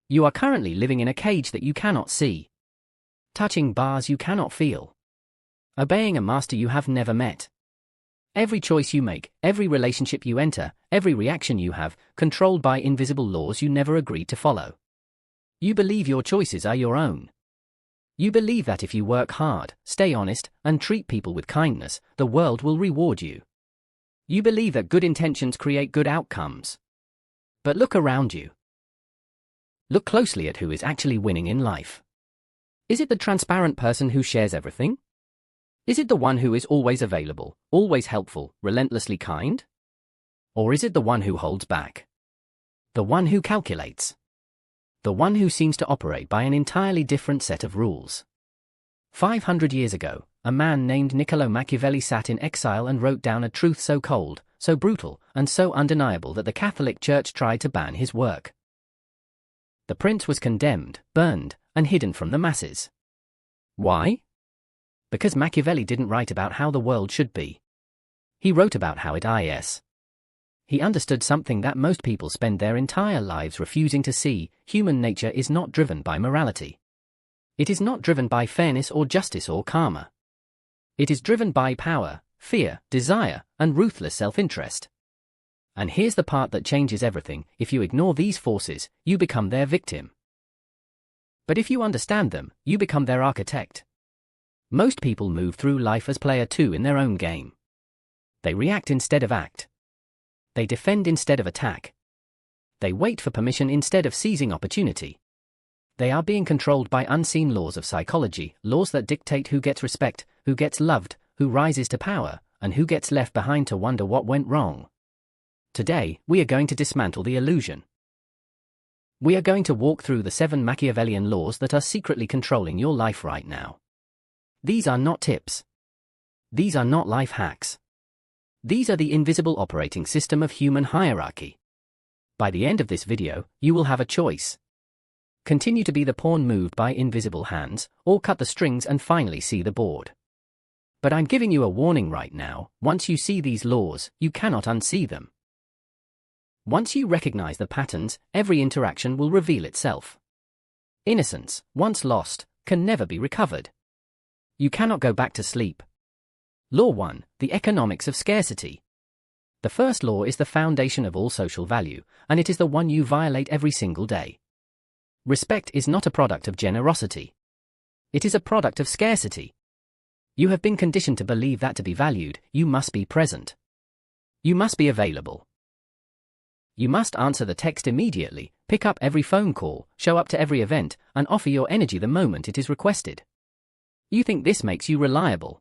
You are currently living in a cage that you cannot see. Touching bars you cannot feel. Obeying a master you have never met. Every choice you make, every relationship you enter, every reaction you have, controlled by invisible laws you never agreed to follow. You believe your choices are your own. You believe that if you work hard, stay honest, and treat people with kindness, the world will reward you. You believe that good intentions create good outcomes. But look around you. Look closely at who is actually winning in life. Is it the transparent person who shares everything? Is it the one who is always available, always helpful, relentlessly kind? Or is it the one who holds back? The one who calculates? The one who seems to operate by an entirely different set of rules? 500 years ago, a man named Niccolo Machiavelli sat in exile and wrote down a truth so cold, so brutal, and so undeniable that the Catholic Church tried to ban his work. The prince was condemned, burned, and hidden from the masses. Why? Because Machiavelli didn't write about how the world should be. He wrote about how it is. He understood something that most people spend their entire lives refusing to see: human nature is not driven by morality. It is not driven by fairness or justice or karma. It is driven by power, fear, desire, and ruthless self-interest. And here's the part that changes everything: if you ignore these forces, you become their victim. But if you understand them, you become their architect. Most people move through life as player 2 in their own game. They react instead of act. They defend instead of attack. They wait for permission instead of seizing opportunity. They are being controlled by unseen laws of psychology, laws that dictate who gets respect, who gets loved, who rises to power, and who gets left behind to wonder what went wrong. Today, we are going to dismantle the illusion. We are going to walk through the 7 Machiavellian laws that are secretly controlling your life right now. These are not tips. These are not life hacks. These are the invisible operating system of human hierarchy. By the end of this video, you will have a choice. Continue to be the pawn moved by invisible hands, or cut the strings and finally see the board. But I'm giving you a warning right now: once you see these laws, you cannot unsee them. Once you recognize the patterns, every interaction will reveal itself. Innocence, once lost, can never be recovered. You cannot go back to sleep. Law 1, the economics of scarcity. The first law is the foundation of all social value, and it is the one you violate every single day. Respect is not a product of generosity. It is a product of scarcity. You have been conditioned to believe that to be valued, you must be present. You must be available. You must answer the text immediately, pick up every phone call, show up to every event, and offer your energy the moment it is requested. You think this makes you reliable.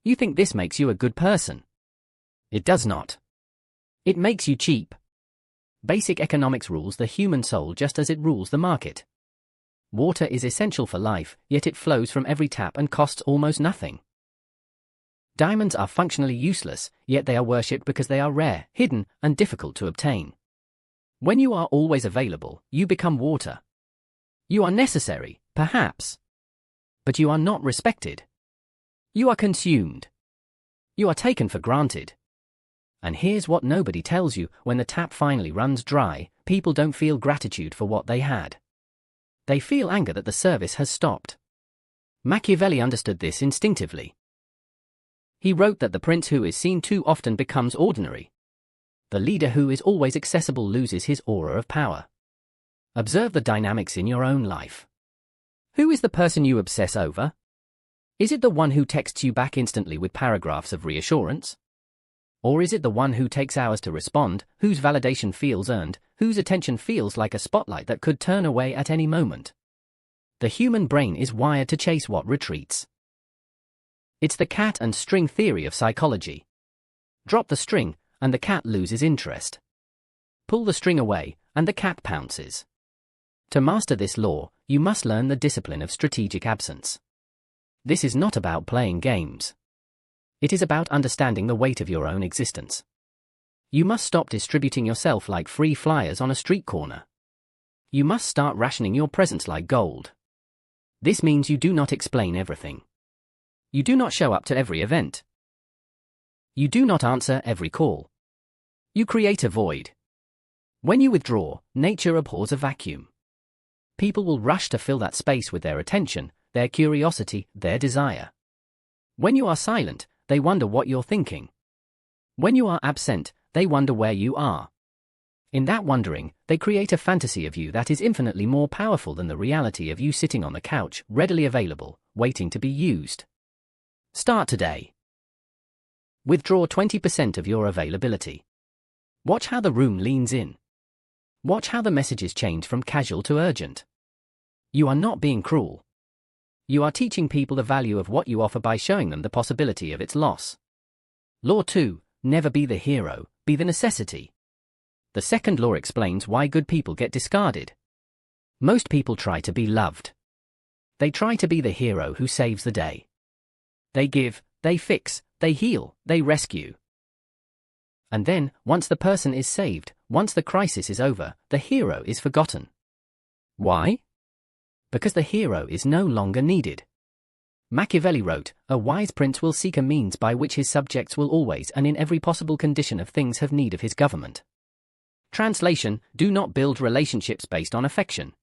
You think this makes you a good person. It does not. It makes you cheap. Basic economics rules the human soul just as it rules the market. Water is essential for life, yet it flows from every tap and costs almost nothing. Diamonds are functionally useless, yet they are worshipped because they are rare, hidden, and difficult to obtain. When you are always available, you become water. You are necessary, perhaps. But you are not respected. You are consumed. You are taken for granted. And here's what nobody tells you: when the tap finally runs dry, people don't feel gratitude for what they had. They feel anger that the service has stopped. Machiavelli understood this instinctively. He wrote that the prince who is seen too often becomes ordinary. The leader who is always accessible loses his aura of power. Observe the dynamics in your own life. Who is the person you obsess over? Is it the one who texts you back instantly with paragraphs of reassurance? Or is it the one who takes hours to respond, whose validation feels earned, whose attention feels like a spotlight that could turn away at any moment? The human brain is wired to chase what retreats. It's the cat and string theory of psychology. Drop the string, and the cat loses interest. Pull the string away, and the cat pounces. To master this law, you must learn the discipline of strategic absence. This is not about playing games. It is about understanding the weight of your own existence. You must stop distributing yourself like free flyers on a street corner. You must start rationing your presence like gold. This means you do not explain everything. You do not show up to every event. You do not answer every call. You create a void. When you withdraw, nature abhors a vacuum. people will rush to fill that space with their attention, their curiosity, their desire. When you are silent, they wonder what you're thinking. When you are absent, they wonder where you are. In that wondering, they create a fantasy of you that is infinitely more powerful than the reality of you sitting on the couch, readily available, waiting to be used. Start today. Withdraw 20% of your availability. Watch how the room leans in. Watch how the messages change from casual to urgent. You are not being cruel. You are teaching people the value of what you offer by showing them the possibility of its loss. Law 2, never be the hero, be the necessity. The second law explains why good people get discarded. Most people try to be loved. They try to be the hero who saves the day. They give, they fix, they heal, they rescue. And then, once the person is saved, once the crisis is over, the hero is forgotten. Why? Because the hero is no longer needed. Machiavelli wrote, "A wise prince will seek a means by which his subjects will always and in every possible condition of things have need of his government." Translation, do not build relationships based on affection.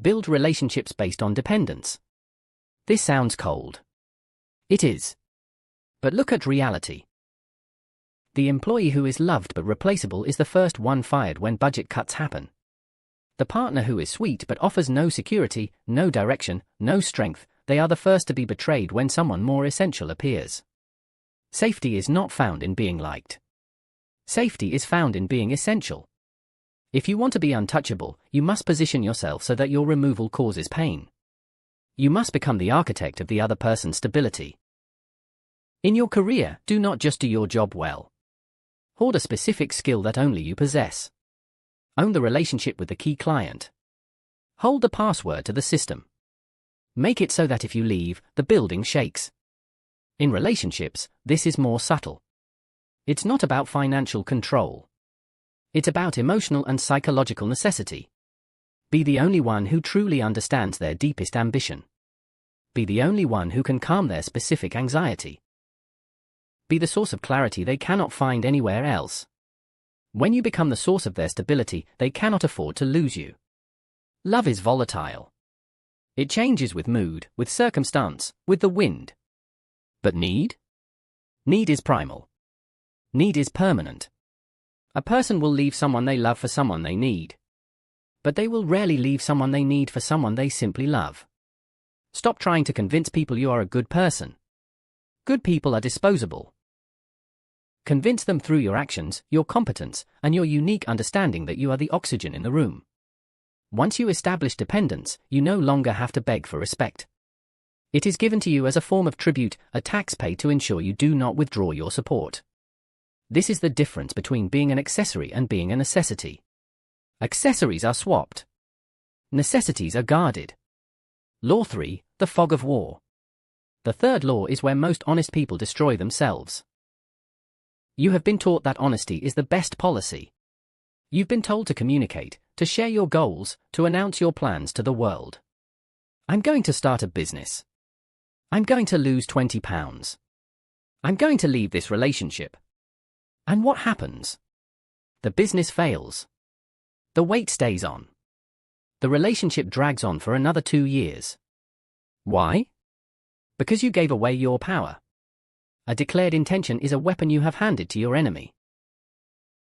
Build relationships based on dependence. This sounds cold. It is. But look at reality. The employee who is loved but replaceable is the first one fired when budget cuts happen. The partner who is sweet but offers no security, no direction, no strength, they are the first to be betrayed when someone more essential appears. Safety is not found in being liked. Safety is found in being essential. If you want to be untouchable, you must position yourself so that your removal causes pain. You must become the architect of the other person's stability. In your career, do not just do your job well. Hoard a specific skill that only you possess. Own the relationship with the key client. Hold the password to the system. Make it so that if you leave, the building shakes. In relationships, this is more subtle. It's not about financial control. It's about emotional and psychological necessity. Be the only one who truly understands their deepest ambition. Be the only one who can calm their specific anxiety. Be the source of clarity they cannot find anywhere else. When you become the source of their stability, they cannot afford to lose you. Love is volatile. It changes with mood, with circumstance, with the wind. But need? Need is primal. Need is permanent. A person will leave someone they love for someone they need. But they will rarely leave someone they need for someone they simply love. Stop trying to convince people you are a good person. Good people are disposable. Convince them through your actions, your competence, and your unique understanding that you are the oxygen in the room. Once you establish dependence, you no longer have to beg for respect. It is given to you as a form of tribute, a tax paid to ensure you do not withdraw your support. This is the difference between being an accessory and being a necessity. Accessories are swapped. Necessities are guarded. Law 3, the fog of war. The third law is where most honest people destroy themselves. You have been taught that honesty is the best policy. You've been told to communicate, to share your goals, to announce your plans to the world. I'm going to start a business. I'm going to lose 20 pounds. I'm going to leave this relationship. And what happens? The business fails. The weight stays on. The relationship drags on for another 2 years. Why? Because you gave away your power. A declared intention is a weapon you have handed to your enemy.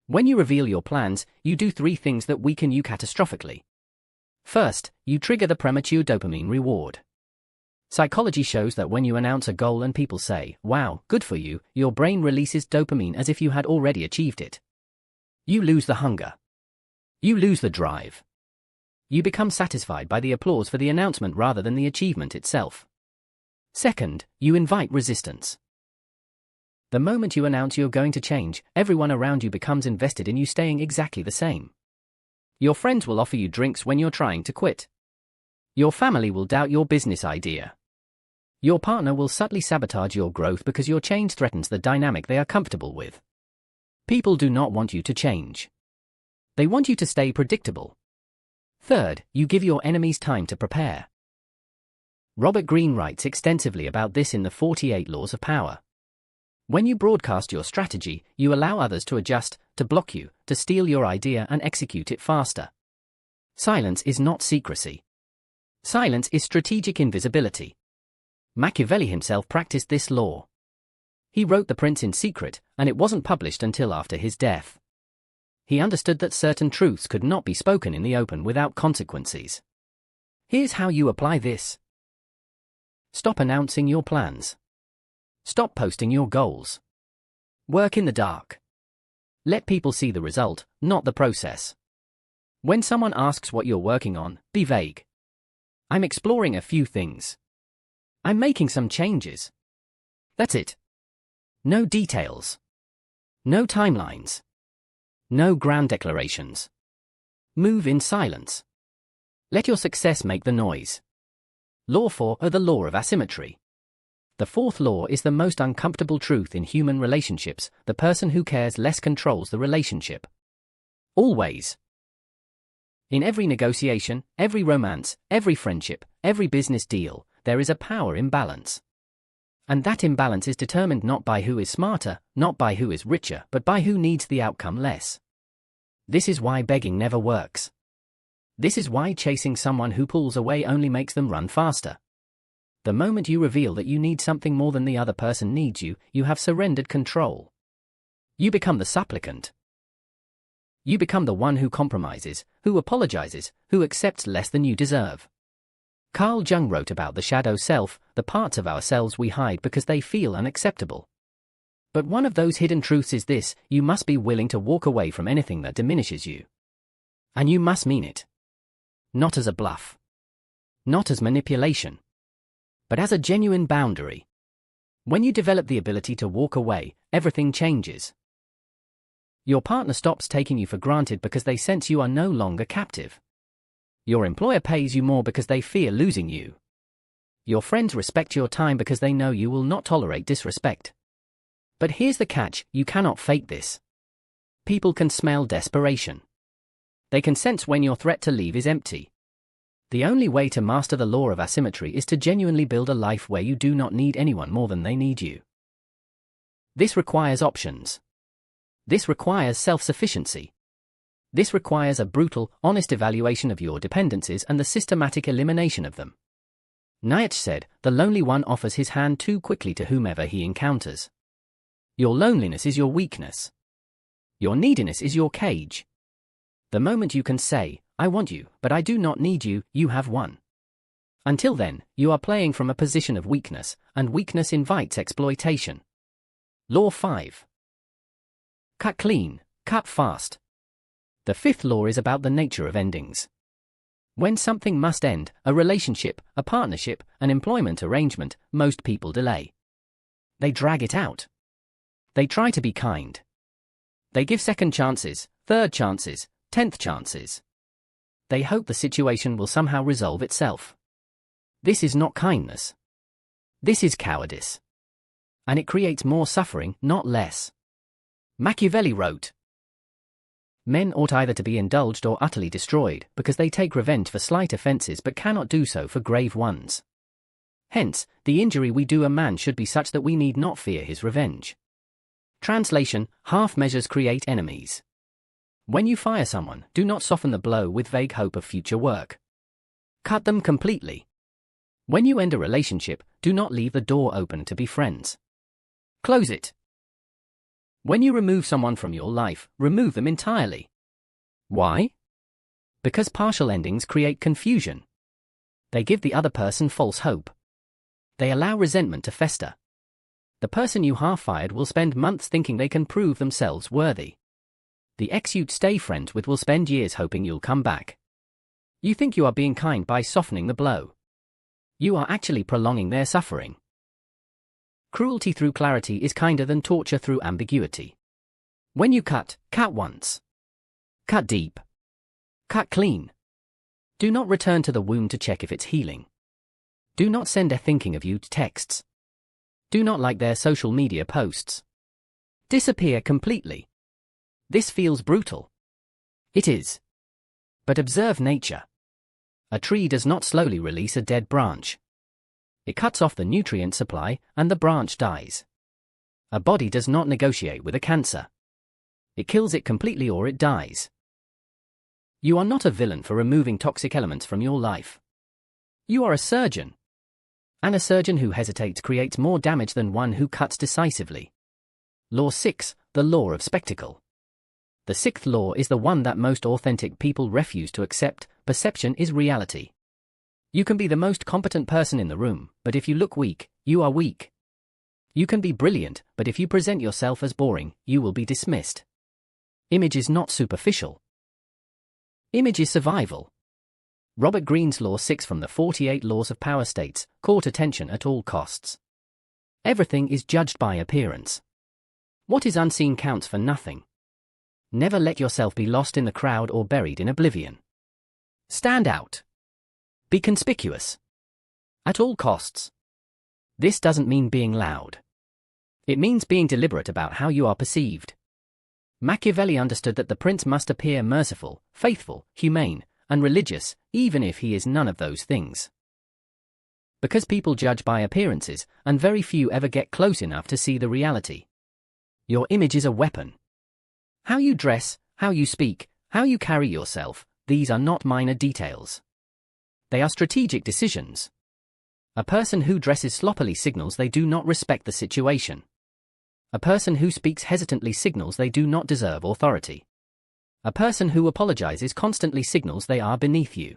When you reveal your plans, you do 3 things that weaken you catastrophically. First, you trigger the premature dopamine reward. Psychology shows that when you announce a goal and people say, "Wow, good for you," your brain releases dopamine as if you had already achieved it. You lose the hunger. You lose the drive. You become satisfied by the applause for the announcement rather than the achievement itself. Second, you invite resistance. The moment you announce you're going to change, everyone around you becomes invested in you staying exactly the same. Your friends will offer you drinks when you're trying to quit. Your family will doubt your business idea. Your partner will subtly sabotage your growth because your change threatens the dynamic they are comfortable with. People do not want you to change. They want you to stay predictable. Third, you give your enemies time to prepare. Robert Greene writes extensively about this in the 48 Laws of Power. When you broadcast your strategy, you allow others to adjust, to block you, to steal your idea and execute it faster. Silence is not secrecy. Silence is strategic invisibility. Machiavelli himself practiced this law. He wrote The Prince in secret, and it wasn't published until after his death. He understood that certain truths could not be spoken in the open without consequences. Here's how you apply this. Stop announcing your plans. Stop posting your goals. Work in the dark. Let people see the result, not the process. When someone asks what you're working on, be vague. I'm exploring a few things. I'm making some changes. That's it. No details. No timelines. No grand declarations. Move in silence. Let your success make the noise. Law 4 are the law of asymmetry. The fourth law is the most uncomfortable truth in human relationships: the person who cares less controls the relationship. Always. In every negotiation, every romance, every friendship, every business deal, there is a power imbalance. And that imbalance is determined not by who is smarter, not by who is richer, but by who needs the outcome less. This is why begging never works. This is why chasing someone who pulls away only makes them run faster. The moment you reveal that you need something more than the other person needs you, you have surrendered control. You become the supplicant. You become the one who compromises, who apologizes, who accepts less than you deserve. Carl Jung wrote about the shadow self, the parts of ourselves we hide because they feel unacceptable. But one of those hidden truths is this: you must be willing to walk away from anything that diminishes you. And you must mean it. Not as a bluff. Not as manipulation. But as a genuine boundary. When you develop the ability to walk away, everything changes. Your partner stops taking you for granted because they sense you are no longer captive. Your employer pays you more because they fear losing you. Your friends respect your time because they know you will not tolerate disrespect. But here's the catch: you cannot fake this. People can smell desperation. They can sense when your threat to leave is empty. The only way to master the law of asymmetry is to genuinely build a life where you do not need anyone more than they need you. This requires options. This requires self-sufficiency. This requires a brutal, honest evaluation of your dependencies and the systematic elimination of them. Nietzsche said, "The lonely one offers his hand too quickly to whomever he encounters." Your loneliness is your weakness. Your neediness is your cage. The moment you can say, "I want you, but I do not need you," you have won. Until then, you are playing from a position of weakness, and weakness invites exploitation. Law 5. Cut clean, cut fast. The fifth law is about the nature of endings. When something must end, a relationship, a partnership, an employment arrangement, most people delay. They drag it out. They try to be kind. They give second chances, third chances, 10th chances. They hope the situation will somehow resolve itself. This is not kindness. This is cowardice. And it creates more suffering, not less. Machiavelli wrote, "Men ought either to be indulged or utterly destroyed, because they take revenge for slight offences but cannot do so for grave ones. Hence, the injury we do a man should be such that we need not fear his revenge." Translation: half measures create enemies. When you fire someone, do not soften the blow with vague hope of future work. Cut them completely. When you end a relationship, do not leave the door open to be friends. Close it. When you remove someone from your life, remove them entirely. Why? Because partial endings create confusion. They give the other person false hope. They allow resentment to fester. The person you half-fired will spend months thinking they can prove themselves worthy. The ex you'd stay friends with will spend years hoping you'll come back. You think you are being kind by softening the blow. You are actually prolonging their suffering. Cruelty through clarity is kinder than torture through ambiguity. When you cut, cut once. Cut deep. Cut clean. Do not return to the wound to check if it's healing. Do not send a thinking of you texts. Do not like their social media posts. Disappear completely. This feels brutal. It is. But observe nature. A tree does not slowly release a dead branch. It cuts off the nutrient supply, and the branch dies. A body does not negotiate with a cancer. It kills it completely or it dies. You are not a villain for removing toxic elements from your life. You are a surgeon. And a surgeon who hesitates creates more damage than one who cuts decisively. Law 6, the law of spectacle. The sixth law is the one that most authentic people refuse to accept. Perception is reality. You can be the most competent person in the room, but if you look weak, you are weak. You can be brilliant, but if you present yourself as boring, you will be dismissed. Image is not superficial. Image is survival. Robert Greene's Law 6 from the 48 Laws of Power states, court attention at all costs. Everything is judged by appearance. What is unseen counts for nothing. Never let yourself be lost in the crowd or buried in oblivion. Stand out. Be conspicuous. At all costs. This doesn't mean being loud. It means being deliberate about how you are perceived. Machiavelli understood that the prince must appear merciful, faithful, humane, and religious, even if he is none of those things. Because people judge by appearances, and very few ever get close enough to see the reality. Your image is a weapon. How you dress, how you speak, how you carry yourself, these are not minor details. They are strategic decisions. A person who dresses sloppily signals they do not respect the situation. A person who speaks hesitantly signals they do not deserve authority. A person who apologizes constantly signals they are beneath you.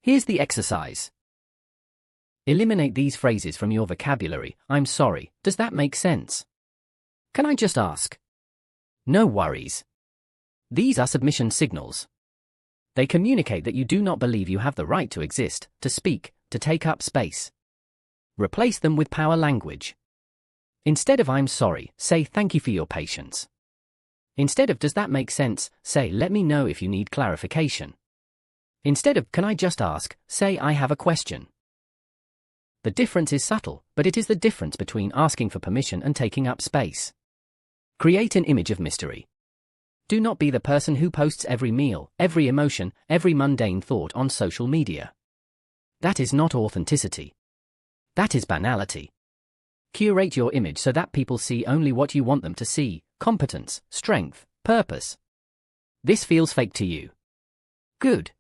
Here's the exercise. Eliminate these phrases from your vocabulary. I'm sorry, does that make sense? Can I just ask? No worries. These are submission signals. They communicate that you do not believe you have the right to exist, to speak, to take up space. Replace them with power language. Instead of I'm sorry, say thank you for your patience. Instead of does that make sense, say let me know if you need clarification. Instead of can I just ask, say I have a question. The difference is subtle, but it is the difference between asking for permission and taking up space. Create an image of mystery. Do not be the person who posts every meal, every emotion, every mundane thought on social media. That is not authenticity. That is banality. Curate your image so that people see only what you want them to see: competence, strength, purpose. This feels fake to you. Good.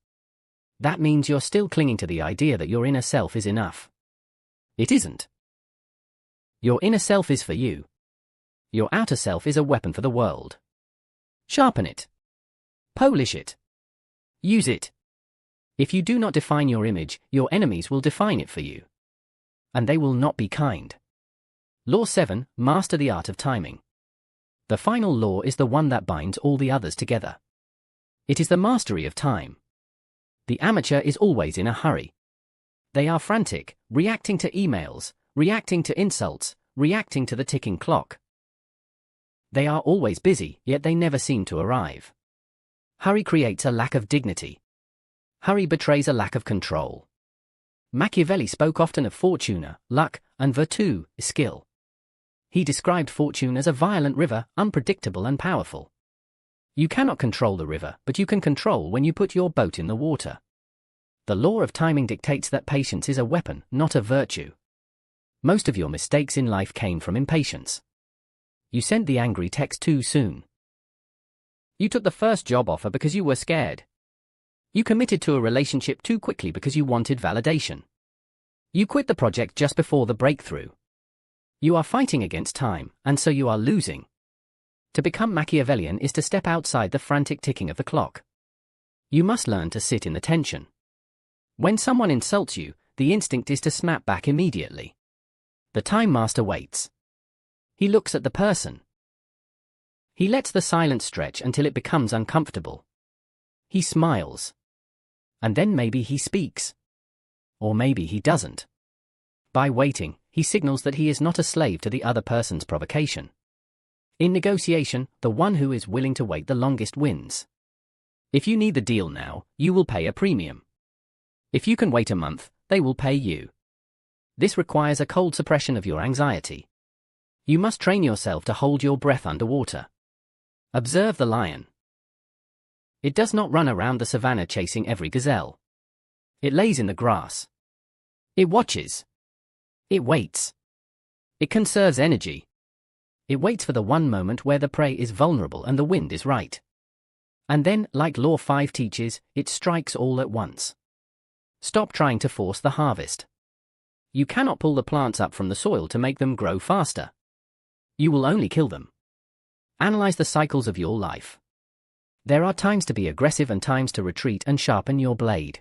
That means you're still clinging to the idea that your inner self is enough. It isn't. Your inner self is for you. Your outer self is a weapon for the world. Sharpen it. Polish it. Use it. If you do not define your image, your enemies will define it for you. And they will not be kind. Law 7, master the art of timing. The final law is the one that binds all the others together. It is the mastery of time. The amateur is always in a hurry. They are frantic, reacting to emails, reacting to insults, reacting to the ticking clock. They are always busy, yet they never seem to arrive. Hurry creates a lack of dignity. Hurry betrays a lack of control. Machiavelli spoke often of fortuna, luck, and virtù, skill. He described fortune as a violent river, unpredictable and powerful. You cannot control the river, but you can control when you put your boat in the water. The law of timing dictates that patience is a weapon, not a virtue. Most of your mistakes in life came from impatience. You sent the angry text too soon. You took the first job offer because you were scared. You committed to a relationship too quickly because you wanted validation. You quit the project just before the breakthrough. You are fighting against time, and so you are losing. To become Machiavellian is to step outside the frantic ticking of the clock. You must learn to sit in the tension. When someone insults you, the instinct is to snap back immediately. The time master waits. He looks at the person. He lets the silence stretch until it becomes uncomfortable. He smiles. And then maybe he speaks. Or maybe he doesn't. By waiting, he signals that he is not a slave to the other person's provocation. In negotiation, the one who is willing to wait the longest wins. If you need the deal now, you will pay a premium. If you can wait a month, they will pay you. This requires a cold suppression of your anxiety. You must train yourself to hold your breath underwater. Observe the lion. It does not run around the savannah chasing every gazelle. It lays in the grass. It watches. It waits. It conserves energy. It waits for the one moment where the prey is vulnerable and the wind is right. And then, like Law 5 teaches, it strikes all at once. Stop trying to force the harvest. You cannot pull the plants up from the soil to make them grow faster. You will only kill them. Analyze the cycles of your life. There are times to be aggressive and times to retreat and sharpen your blade.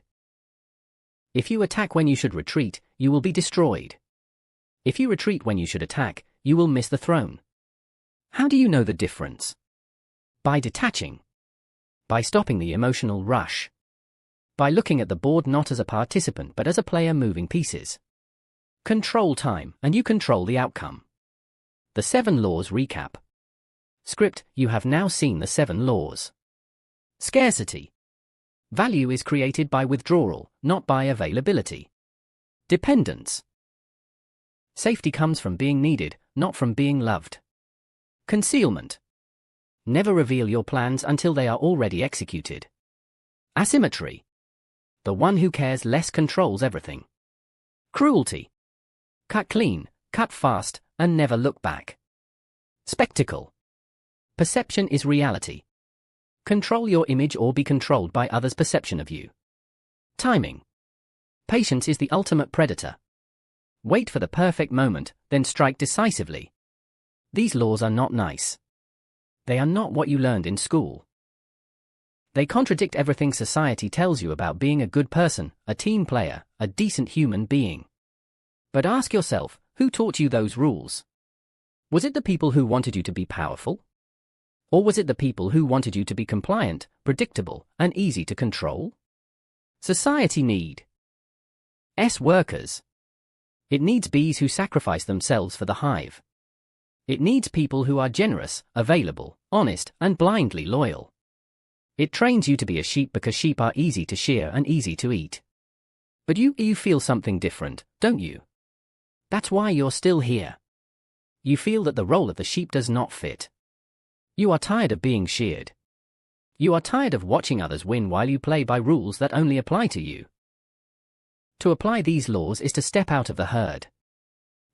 If you attack when you should retreat, you will be destroyed. If you retreat when you should attack, you will miss the throne. How do you know the difference? By detaching. By stopping the emotional rush. By looking at the board not as a participant but as a player moving pieces. Control time, and you control the outcome. The 7 laws recap. Script, you have now seen the 7 laws. Scarcity. Value is created by withdrawal, not by availability. Dependence. Safety comes from being needed, not from being loved. Concealment. Never reveal your plans until they are already executed. Asymmetry. The one who cares less controls everything. Cruelty. Cut clean, cut fast, and never look back. Spectacle. Perception is reality. Control your image or be controlled by others' perception of you. Timing. Patience is the ultimate predator. Wait for the perfect moment, then strike decisively. These laws are not nice. They are not what you learned in school. They contradict everything society tells you about being a good person, a team player, a decent human being. But ask yourself, who taught you those rules? Was it the people who wanted you to be powerful? Or was it the people who wanted you to be compliant, predictable, and easy to control? Society needs workers. It needs bees who sacrifice themselves for the hive. It needs people who are generous, available, honest, and blindly loyal. It trains you to be a sheep because sheep are easy to shear and easy to eat. But you feel something different, don't you? That's why you're still here. You feel that the role of the sheep does not fit. You are tired of being sheared. You are tired of watching others win while you play by rules that only apply to you. To apply these laws is to step out of the herd.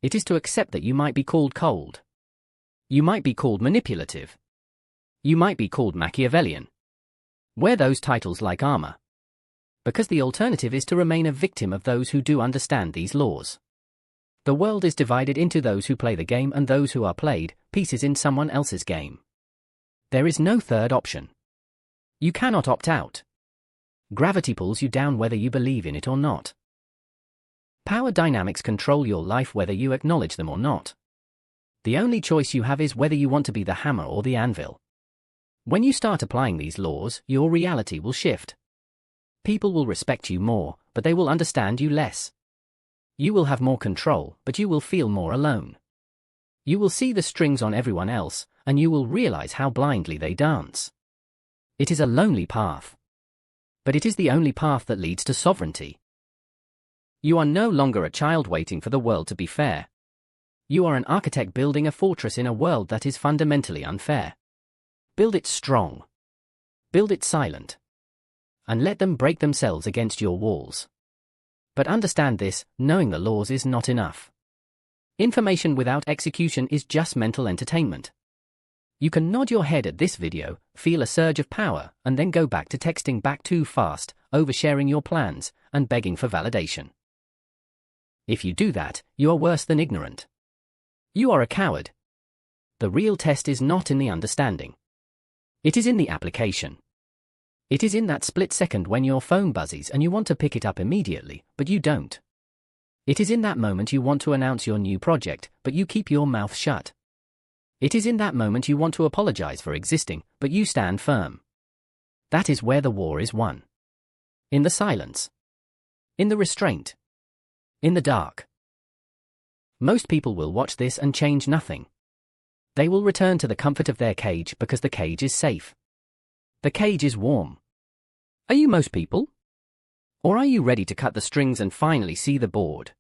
It is to accept that you might be called cold. You might be called manipulative. You might be called Machiavellian. Wear those titles like armor. Because the alternative is to remain a victim of those who do understand these laws. The world is divided into those who play the game and those who are played, pieces in someone else's game. There is no third option. You cannot opt out. Gravity pulls you down whether you believe in it or not. Power dynamics control your life whether you acknowledge them or not. The only choice you have is whether you want to be the hammer or the anvil. When you start applying these laws, your reality will shift. People will respect you more, but they will understand you less. You will have more control, but you will feel more alone. You will see the strings on everyone else, and you will realize how blindly they dance. It is a lonely path. But it is the only path that leads to sovereignty. You are no longer a child waiting for the world to be fair. You are an architect building a fortress in a world that is fundamentally unfair. Build it strong. Build it silent. And let them break themselves against your walls. But understand this, knowing the laws is not enough. Information without execution is just mental entertainment. You can nod your head at this video, feel a surge of power, and then go back to texting back too fast, oversharing your plans, and begging for validation. If you do that, you are worse than ignorant. You are a coward. The real test is not in the understanding. It is in the application. It is in that split second when your phone buzzes and you want to pick it up immediately, but you don't. It is in that moment you want to announce your new project, but you keep your mouth shut. It is in that moment you want to apologize for existing, but you stand firm. That is where the war is won. In the silence. In the restraint. In the dark. Most people will watch this and change nothing. They will return to the comfort of their cage because the cage is safe. The cage is warm. Are you most people? Or are you ready to cut the strings and finally see the board?